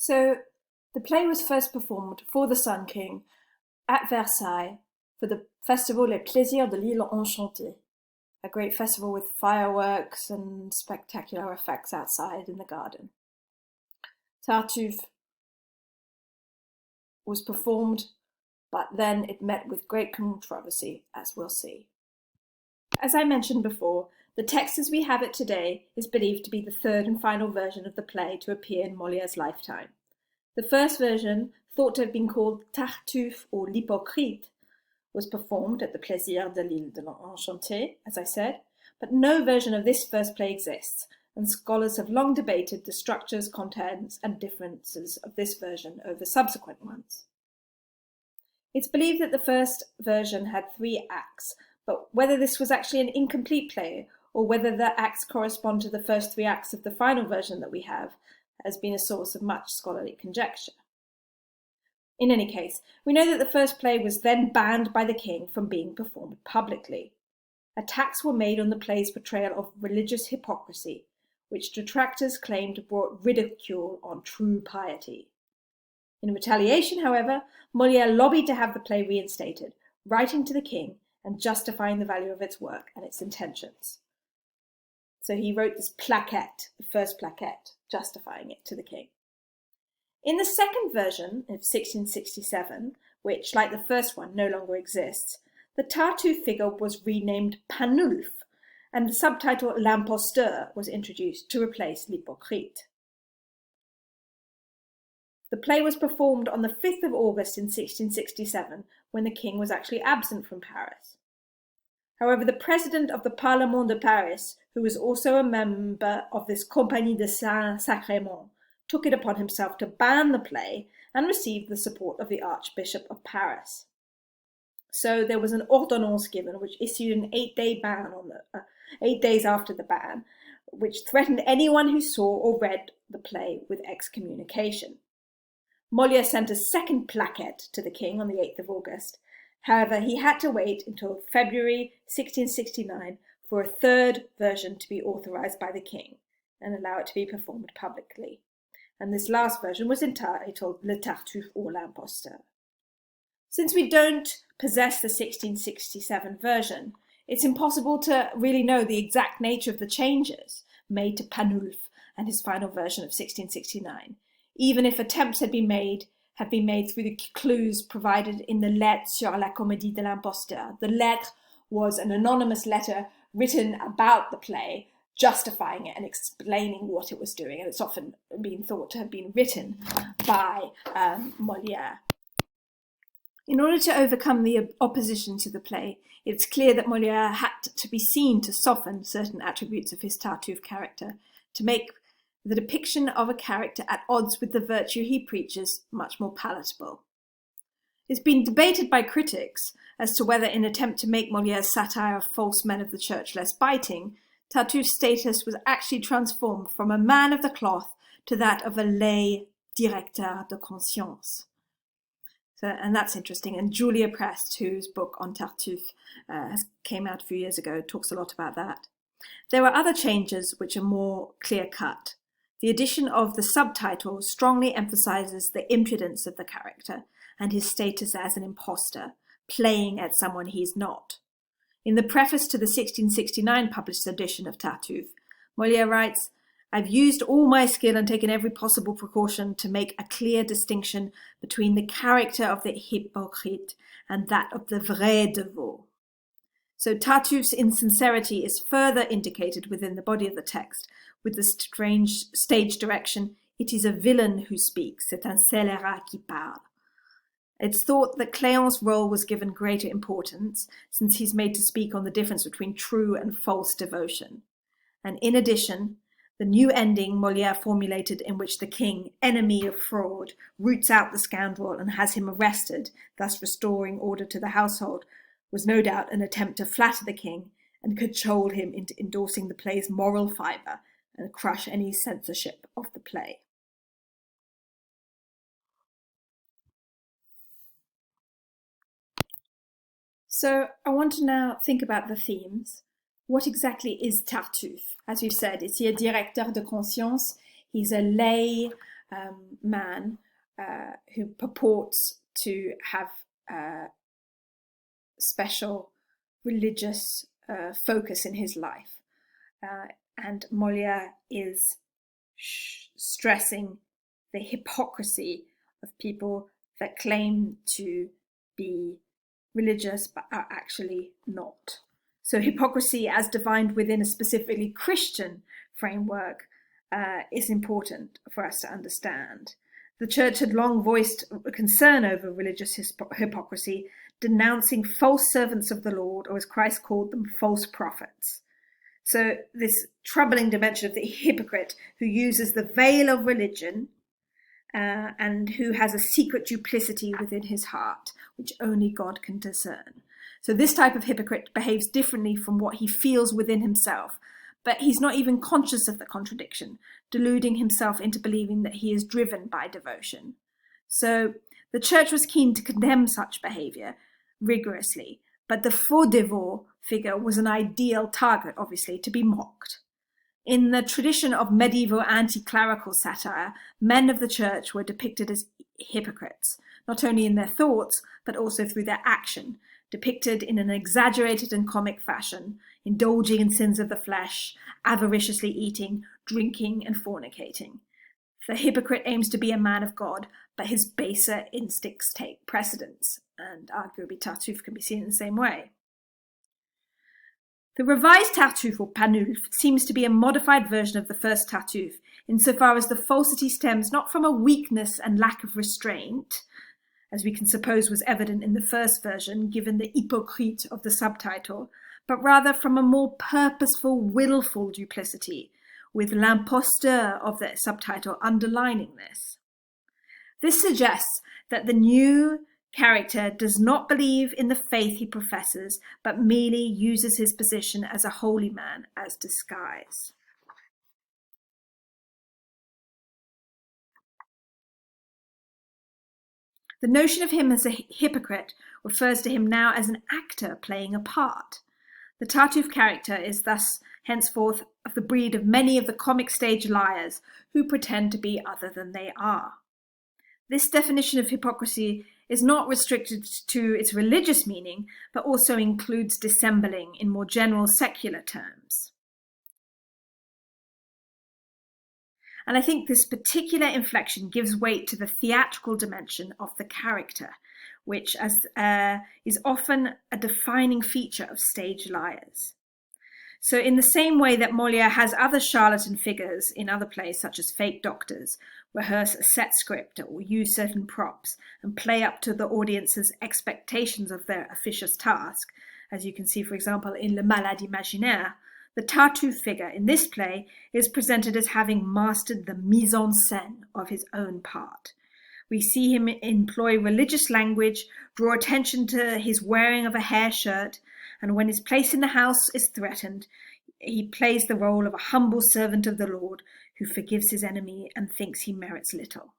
So the play was first performed for the Sun King at Versailles for the festival Les Plaisirs de l'Île Enchantée, a great festival with fireworks and spectacular effects outside in the garden. Tartuffe was performed, but then it met with great controversy, as we'll see. As I mentioned before, the text as we have it today is believed to be the third and final version of the play to appear in Molière's lifetime. The first version, thought to have been called Tartuffe or L'Hypocrite, was performed at the Plaisirs de l'Île Enchantée, as I said, but no version of this first play exists, and scholars have long debated the structures, contents, and differences of this version over subsequent ones. It's believed that the first version had 3 acts, but whether this was actually an incomplete play or whether the acts correspond to the first 3 acts of the final version that we have has been a source of much scholarly conjecture. In any case, we know that the first play was then banned by the king from being performed publicly. Attacks were made on the play's portrayal of religious hypocrisy, which detractors claimed brought ridicule on true piety. In retaliation, however, Molière lobbied to have the play reinstated, writing to the king and justifying the value of its work and its intentions. So he wrote this plaquette, the first plaquette, justifying it to the king. In the second version of 1667, which, like the first one, no longer exists, the Tartuffe figure was renamed Panulf, and the subtitle L'Imposteur was introduced to replace L'Hypocrite. The play was performed on the 5th of August in 1667, when the king was actually absent from Paris. However, the president of the Parlement de Paris, who was also a member of this Compagnie de Saint-Sacrement, took it upon himself to ban the play and received the support of the Archbishop of Paris. So there was an ordonnance given which issued an 8-day ban on 8 days after the ban, which threatened anyone who saw or read the play with excommunication. Molière sent a second plaquette to the king on the 8th of August. However, he had to wait until February 1669 for a third version to be authorized by the king and allow it to be performed publicly. And this last version was entitled Le Tartuffe ou l'Imposteur. Since we don't possess the 1667 version, it's impossible to really know the exact nature of the changes made to Panulf and his final version of 1669, even if attempts have been made through the clues provided in the Lettre sur la comédie de l'imposteur. The lettre was an anonymous letter written about the play, justifying it and explaining what it was doing, and it's often been thought to have been written by Molière. In order to overcome the opposition to the play, it's clear that Molière had to be seen to soften certain attributes of his Tartuffe character, to make the depiction of a character at odds with the virtue he preaches much more palatable. It's been debated by critics as to whether, in an attempt to make Molière's satire of false men of the church less biting, Tartuffe's status was actually transformed from a man of the cloth to that of a lay directeur de conscience. And that's interesting. And Julia Prest, whose book on Tartuffe came out a few years ago, talks a lot about that. There are other changes which are more clear-cut. The addition of the subtitle strongly emphasizes the impudence of the character and his status as an impostor, playing at someone he's not. In the preface to the 1669 published edition of Tartuffe, Molière writes, "I've used all my skill and taken every possible precaution to make a clear distinction between the character of the hypocrite and that of the vrai dévot." So Tartuffe's insincerity is further indicated within the body of the text, with the strange stage direction, "It is a villain who speaks, c'est un scélérat qui parle." It's thought that Cléant's role was given greater importance, since he's made to speak on the difference between true and false devotion. And in addition, the new ending Molière formulated, in which the king, enemy of fraud, roots out the scoundrel and has him arrested, thus restoring order to the household, was no doubt an attempt to flatter the king and cajole him into endorsing the play's moral fibre and crush any censorship of the play. So I want to now think about the themes. What exactly is Tartuffe? As we've said, is he a directeur de conscience? He's a lay man who purports to have special religious focus in his life. And Molière is stressing the hypocrisy of people that claim to be religious but are actually not. So hypocrisy as defined within a specifically Christian framework is important for us to understand. The church had long voiced a concern over religious hypocrisy, denouncing false servants of the Lord, or as Christ called them, false prophets. So this troubling dimension of the hypocrite who uses the veil of religion and who has a secret duplicity within his heart, which only God can discern. So this type of hypocrite behaves differently from what he feels within himself, but he's not even conscious of the contradiction, deluding himself into believing that he is driven by devotion. So the church was keen to condemn such behavior rigorously, but the faux dévot figure was an ideal target, obviously, to be mocked. In the tradition of medieval anti-clerical satire, men of the church were depicted as hypocrites, not only in their thoughts, but also through their action, depicted in an exaggerated and comic fashion, indulging in sins of the flesh, avariciously eating, drinking, and fornicating. The hypocrite aims to be a man of God, but his baser instincts take precedence, and arguably Tartuffe can be seen in the same way. The revised Tartuffe, or Panulf, seems to be a modified version of the first Tartuffe, insofar as the falsity stems not from a weakness and lack of restraint, as we can suppose was evident in the first version, given the hypocrite of the subtitle, but rather from a more purposeful, willful duplicity, with l'imposteur of the subtitle underlining this. This suggests that the new character does not believe in the faith he professes, but merely uses his position as a holy man as disguise. The notion of him as a hypocrite refers to him now as an actor playing a part. The Tartuffe character is thus henceforth of the breed of many of the comic stage liars who pretend to be other than they are. This definition of hypocrisy is not restricted to its religious meaning, but also includes dissembling in more general secular terms. And I think this particular inflection gives weight to the theatrical dimension of the character, which is often a defining feature of stage liars. So in the same way that Molière has other charlatan figures in other plays, such as fake doctors, rehearse a set script or use certain props and play up to the audience's expectations of their officious task, as you can see, for example, in Le Malade Imaginaire, the Tartuffe figure in this play is presented as having mastered the mise en scène of his own part. We see him employ religious language, draw attention to his wearing of a hair shirt, and when his place in the house is threatened, he plays the role of a humble servant of the Lord who forgives his enemy and thinks he merits little.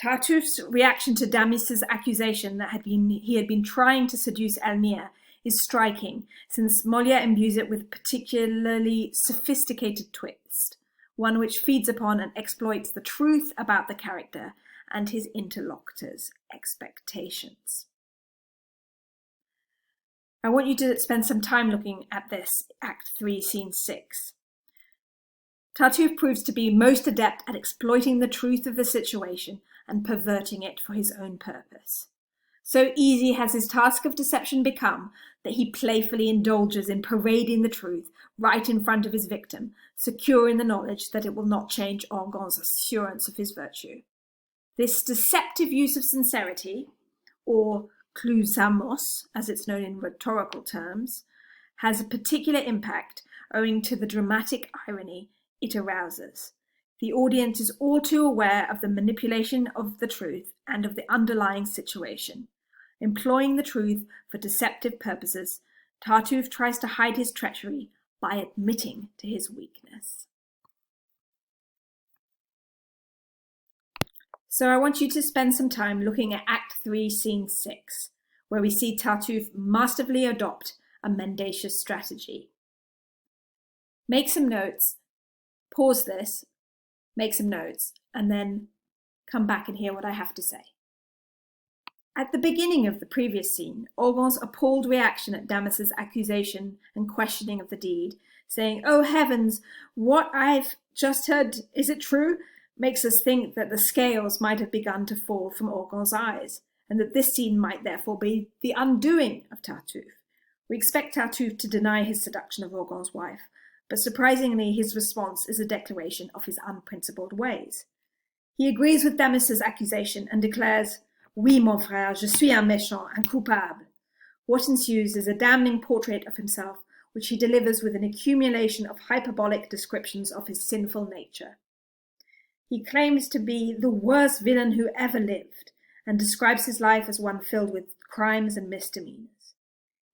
Tartuffe's reaction to Damis's accusation that he had been trying to seduce Elmire is striking, since Molière imbues it with a particularly sophisticated twist, one which feeds upon and exploits the truth about the character and his interlocutor's expectations. I want you to spend some time looking at this, Act 3, Scene 6. Tartuffe proves to be most adept at exploiting the truth of the situation and perverting it for his own purpose. So easy has his task of deception become that he playfully indulges in parading the truth right in front of his victim, secure in the knowledge that it will not change Orgon's assurance of his virtue. This deceptive use of sincerity, or klusamos, as it's known in rhetorical terms, has a particular impact owing to the dramatic irony it arouses. The audience is all too aware of the manipulation of the truth and of the underlying situation. Employing the truth for deceptive purposes, Tartuffe tries to hide his treachery by admitting to his weakness. So I want you to spend some time looking at Act 3, Scene 6, where we see Tartuffe masterfully adopt a mendacious strategy. Make some notes, pause this, make some notes, and then come back and hear what I have to say. At the beginning of the previous scene, Orgon's appalled reaction at Damas's accusation and questioning of the deed, saying, "Oh heavens, what I've just heard, is it true?" makes us think that the scales might have begun to fall from Orgon's eyes, and that this scene might therefore be the undoing of Tartuffe. We expect Tartuffe to deny his seduction of Orgon's wife, but surprisingly his response is a declaration of his unprincipled ways. He agrees with Damas's accusation and declares, "Oui, mon frère, je suis un méchant, un coupable." What ensues is a damning portrait of himself, which he delivers with an accumulation of hyperbolic descriptions of his sinful nature. He claims to be the worst villain who ever lived, and describes his life as one filled with crimes and misdemeanors.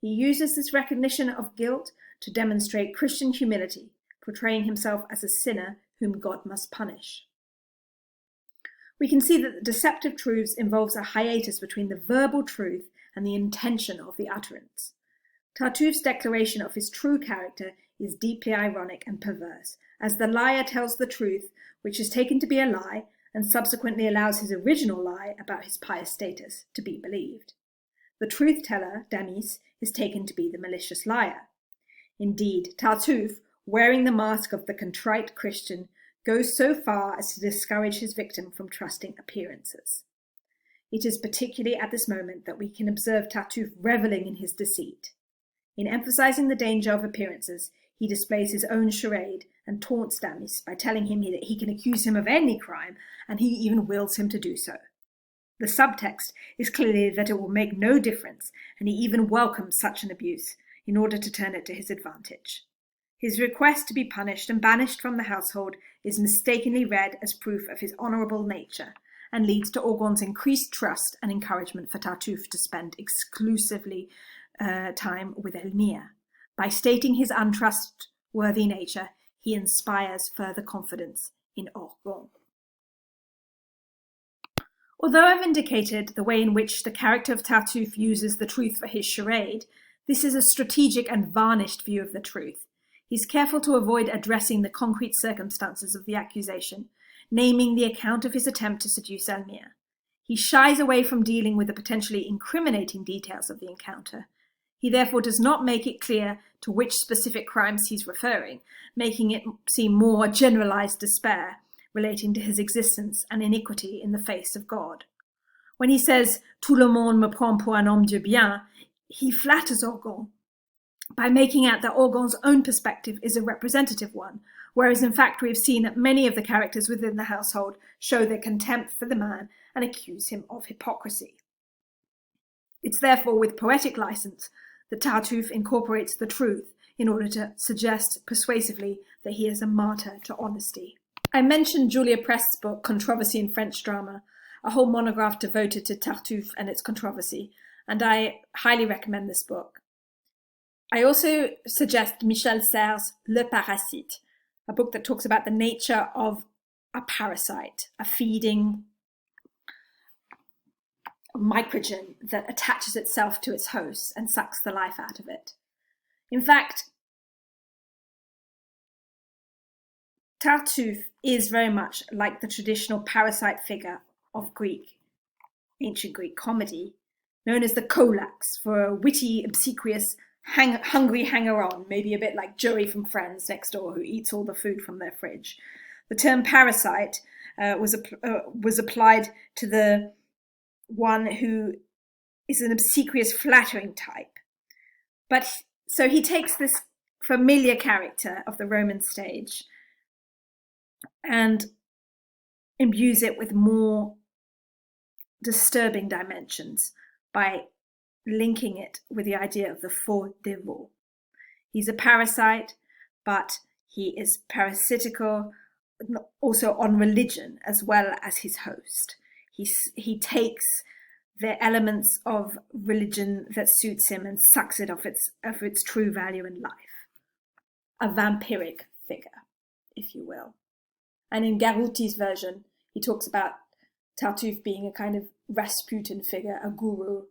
He uses this recognition of guilt to demonstrate Christian humility, portraying himself as a sinner whom God must punish. We can see that the deceptive truths involves a hiatus between the verbal truth and the intention of the utterance. Tartuffe's declaration of his true character is deeply ironic and perverse, as the liar tells the truth, which is taken to be a lie, and subsequently allows his original lie about his pious status to be believed. The truth-teller, Damis, is taken to be the malicious liar. Indeed, Tartuffe, wearing the mask of the contrite Christian, goes so far as to discourage his victim from trusting appearances. It is particularly at this moment that we can observe Tartuffe reveling in his deceit. In emphasizing the danger of appearances, he displays his own charade and taunts Damis by telling him that he can accuse him of any crime, and he even wills him to do so. The subtext is clearly that it will make no difference, and he even welcomes such an abuse in order to turn it to his advantage. His request to be punished and banished from the household is mistakenly read as proof of his honourable nature, and leads to Orgon's increased trust and encouragement for Tartuffe to spend exclusively time with Emilia. By stating his untrustworthy nature, he inspires further confidence in Orgon. Although I've indicated the way in which the character of Tartuffe uses the truth for his charade, this is a strategic and varnished view of the truth. He's careful to avoid addressing the concrete circumstances of the accusation, naming the account of his attempt to seduce Emilia. He shies away from dealing with the potentially incriminating details of the encounter. He therefore does not make it clear to which specific crimes he's referring, making it seem more generalized despair relating to his existence and iniquity in the face of God. When he says, "Tout le monde me prend pour un homme de bien," he flatters Orgon by making out that Orgon's own perspective is a representative one, whereas in fact we have seen that many of the characters within the household show their contempt for the man and accuse him of hypocrisy. It's therefore with poetic license that Tartuffe incorporates the truth in order to suggest persuasively that he is a martyr to honesty. I mentioned Julia Prest's book, Controversy in French Drama, a whole monograph devoted to Tartuffe and its controversy, and I highly recommend this book. I also suggest Michel Serres' Le Parasite, a book that talks about the nature of a parasite, a feeding microgen that attaches itself to its host and sucks the life out of it. In fact, Tartuffe is very much like the traditional parasite figure of ancient Greek comedy, known as the Colax, for a witty, obsequious, hungry hanger-on, maybe a bit like Joey from Friends next door, who eats all the food from their fridge. The term parasite was applied to the one who is an obsequious, flattering type. But so he takes this familiar character of the Roman stage and imbues it with more disturbing dimensions by linking it with the idea of the faux dévot. He's a parasite, but he is parasitical also on religion as well as his host. He takes the elements of religion that suits him and sucks it of its true value in life. A vampiric figure, if you will. And in Garutti's version, he talks about Tartuffe being a kind of Rasputin figure, a guru.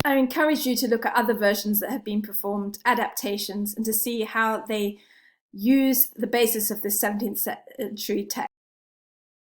I encourage you to look at other versions that have been performed, adaptations, and to see how they use the basis of this 17th century text